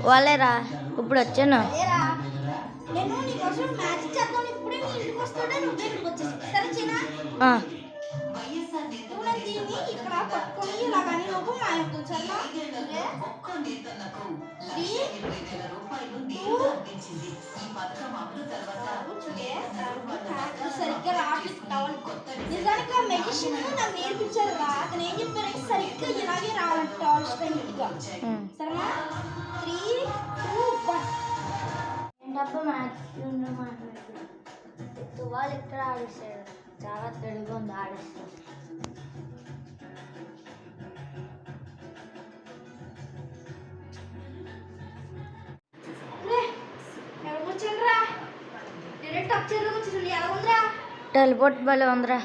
వాళ్ళేరా ఇప్పుడు వచ్చాను. నేను నీకోసం మ్యాజిక్ చేద్దాం ఇప్పుడే నీ ఇంటికి వస్తాడే నువ్వు ఇక్కడికి వచ్చేసి సరే చిన్నా దీన్ని ఇక్కడ పట్టుకొని ఇలాగని నువ్వు మా యొక్క సరిగ్గా రాపిస్తావు నిజానికి ఆ మెడిసిన్ నాకు నేర్పించారు రా అతను ఏం చెప్పారంటే సరిగ్గా ఇలాగే రావాలంటే టాల్ స్ట్రైట్గా సరేనా 3, 2, 1 ఏంటబ్బా మాట్లాడుతుంది వాళ్ళు ఇక్కడ ఆడిస్తారు చాలా తెలుగు ఉంది ఆడిస్తారు. టెలిపోర్ట్ బలి ఉందిరా.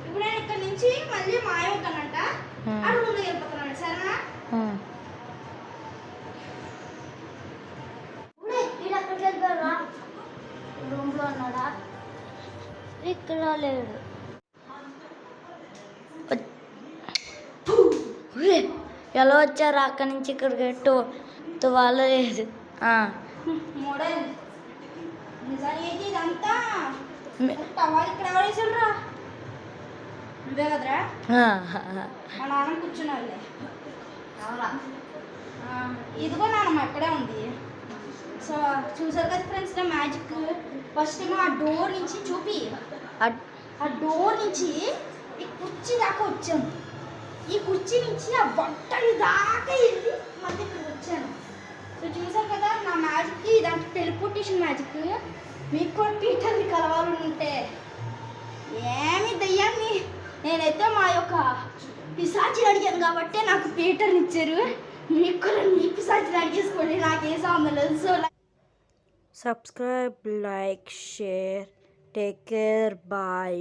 ఇప్పుడు నేను ఇక్కడ నుంచి మళ్ళీ మాయవుతానంట అటు ముందుకు వెళ్ళిపోతున్నాను సరేనా. అక్కడికి వెళ్ళిపోయారా రూమ్ లో ఉన్నాడా ఇక్కడ లేడు. ఎలా వచ్చారు అక్కడి నుంచి ఇక్కడికి వాళ్ళు లేదు. మోడల్ నిజానికి ఇదంతా టవాల్ ఇక్కడ ఎవరేసాడు రా నువ్వే కదరా మా నాన్న కూర్చున్నావులే ఇదిగో నాన్నమ్మ ఇక్కడే ఉంది. సో చూసారు కదా ఫ్రెండ్స్ నా మ్యాజిక్. ఫస్ట్ ఏమో ఆ డోర్ నుంచి చూపి ఆ డోర్ నుంచి ఈ కుర్చీ దాకా వచ్చాను. ఈ కుర్చీ నుంచి ఆ బట్టలు దాకా వెళ్ళి మళ్ళీ ఇక్కడికి వచ్చాను. సో చూసారు కదా నా మ్యాజిక్ ఇదంటే టెలిపోర్టేషన్ మ్యాజిక్. మీకు కూడా పీటర్ని కలవాలంటే ఏమి దయ్యాన్ని నేనైతే మా యొక్క పిశాచిని అడిగాను కాబట్టి నాకు పీటర్ని ఇచ్చారు. మీకు కూడా మీ పిశాచిని అడిగేసుకోండి నాకేం సంబంధం లేదు. So subscribe, like, share, take care, bye.